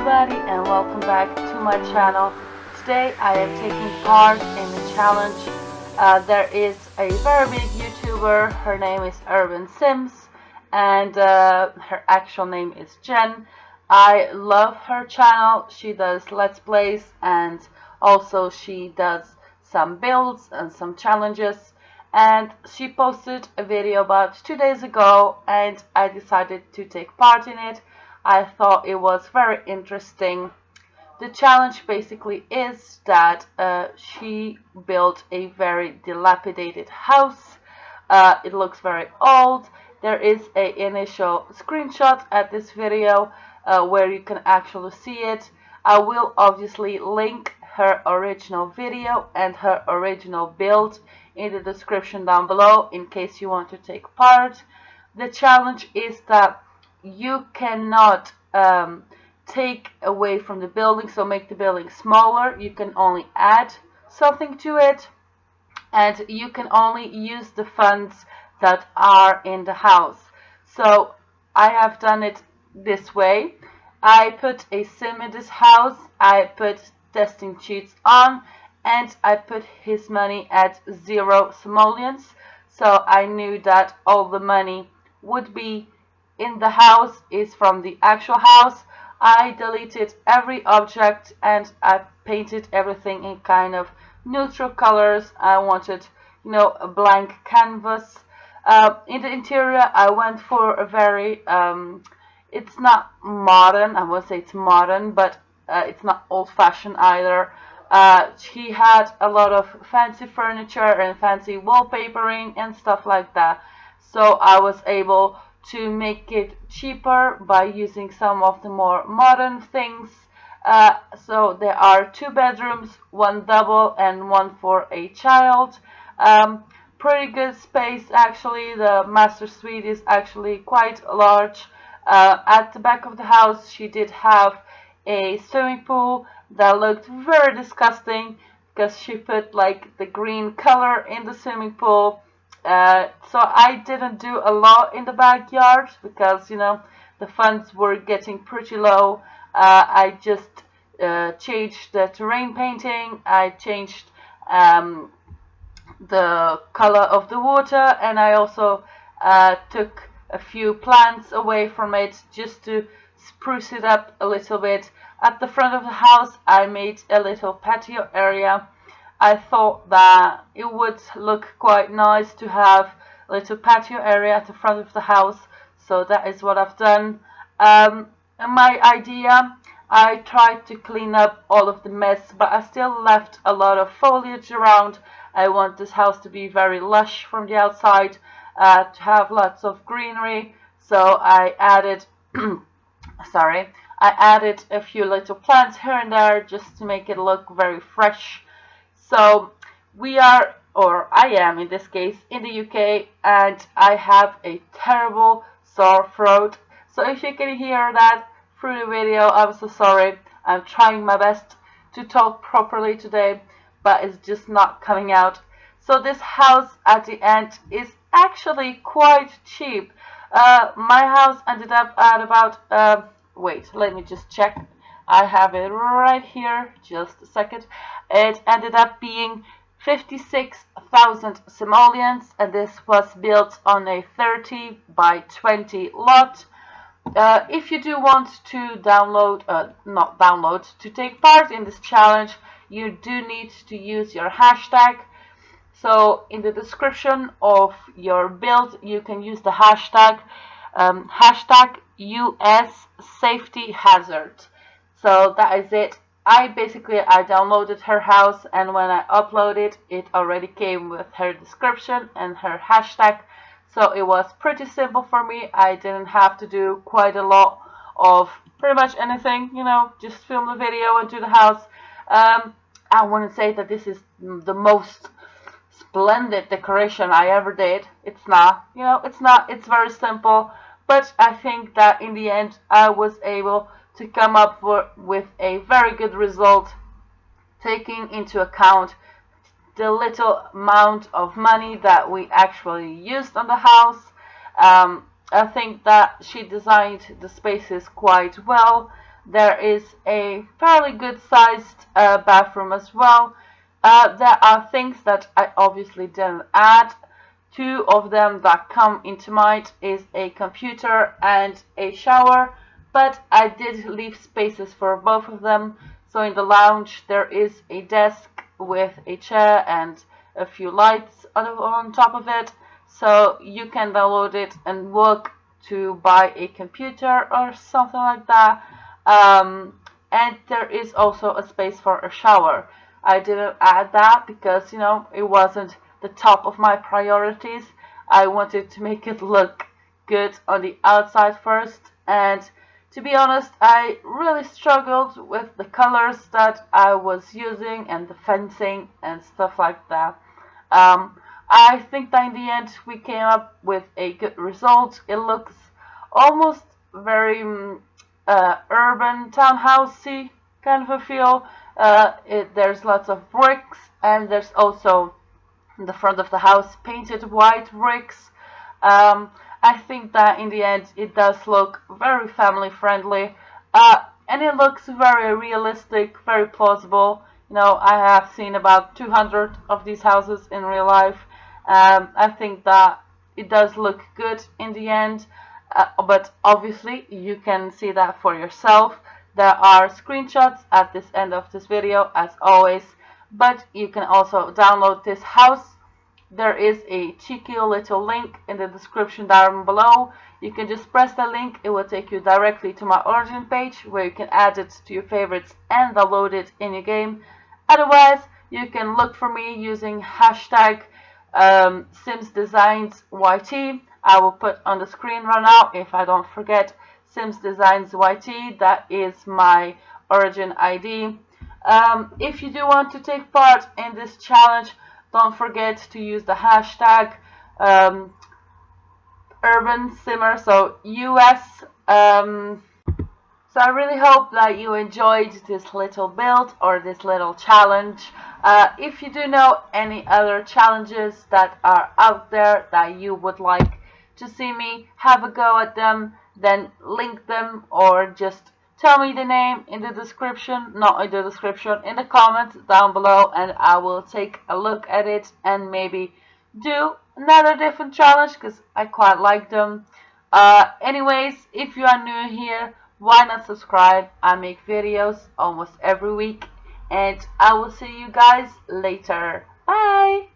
everybody, and welcome back to my channel. Today I am taking part in the challenge. There is a very big YouTuber. Her name is UrbanSims, and her actual name is Jen. I love her channel. She does Let's Plays, and also she does some builds and some challenges. And she posted a video about 2 days ago, and I decided to take part in it. I thought it was very interesting. The challenge basically is that she built a very dilapidated house. It looks very old. There is an initial screenshot at this video where you can actually see it. I will obviously link her original video and her original build in the description down below in case you want to take part. The challenge is that you cannot take away from the building, so make the building smaller. You can only add something to it, and you can only use the funds that are in the house. So I have done it this way. I put a sim in this house, I put testing cheats on, and I put his money at 0 simoleons, so I knew that all the money would be in the house is from the actual house. I deleted every object and I painted everything in kind of neutral colors. I wanted, a blank canvas. In the interior, I went for a very, it's not modern, I won't say it's modern, but it's not old-fashioned either. She had a lot of fancy furniture and fancy wallpapering and stuff like that. So I was able to make it cheaper by using some of the more modern things. So there are 2 bedrooms, 1 double and 1 for a child. Pretty good space actually. The master suite is actually quite large. At the back of the house she did have a swimming pool that looked very disgusting because she put like the green color in the swimming pool. So I didn't do a lot in the backyard because, the funds were getting pretty low. I just changed the terrain painting. I changed the color of the water, and I also took a few plants away from it just to spruce it up a little bit. At the front of the house, I made a little patio area. I thought that it would look quite nice to have a little patio area at the front of the house, so that is what I've done. My idea, I tried to clean up all of the mess, but I still left a lot of foliage around. I want this house to be very lush from the outside, to have lots of greenery, so I added I added a few little plants here and there just to make it look very fresh. So we are, or I am in this case, in the UK, and I have a terrible sore throat. So if you can hear that through the video, I'm so sorry. I'm trying my best to talk properly today, but it's just not coming out. So this house at the end is actually quite cheap. My house ended up at about, wait, let me just check. I have it right here, just a second. It ended up being 56,000 simoleons, and this was built on a 30 by 20 lot. If you do want to not download, to take part in this challenge, you do need to use your hashtag. So in the description of your build, you can use the hashtag, hashtag US safety hazard. So that is it. I downloaded her house, and when I uploaded it already came with her description and her hashtag. So it was pretty simple for me. I didn't have to do quite a lot of pretty much anything, just film the video and do the house. I wouldn't say that this is the most splendid decoration I ever did. It's not, it's very simple, but I think that in the end I was able to come up with a very good result, taking into account the little amount of money that we actually used on the house. I think that she designed the spaces quite well. There is a fairly good sized bathroom as well. There are things that I obviously didn't add. Two of them that come into mind is a computer and a shower, but I did leave spaces for both of them. So in the lounge there is a desk with a chair and a few lights on top of it, so you can download it and work to buy a computer or something like that. And there is also a space for a shower. I didn't add that because, it wasn't the top of my priorities. I wanted to make it look good on the outside first, and to be honest, I really struggled with the colors that I was using and the fencing and stuff like that. Um, I think that in the end we came up with a good result. It looks almost very urban townhousey kind of a feel. There's lots of bricks, and there's also the front of the house painted white bricks. Um, I think that in the end it does look very family friendly, and it looks very realistic, very plausible. I have seen about 200 of these houses in real life. I think that it does look good in the end, but obviously you can see that for yourself. There are screenshots at this end of this video as always, but you can also download this house. There is a cheeky little link in the description down below. You can just press the link, it will take you directly to my origin page where you can add it to your favorites and download it in your game. Otherwise, you can look for me using hashtag SimsDesignsYT. I will put on the screen right now if I don't forget. SimsDesignsYT, that is my origin ID. If you do want to take part in this challenge, don't forget to use the hashtag UrbanSimmer, so US. So I really hope that you enjoyed this little build or this little challenge. If you do know any other challenges that are out there that you would like to see me have a go at them, then link them or just tell me the name in the description, not in the description, in the comments down below, and I will take a look at it and maybe do another different challenge because I quite like them. Anyways, if you are new here, why not subscribe? I make videos almost every week, and I will see you guys later. Bye!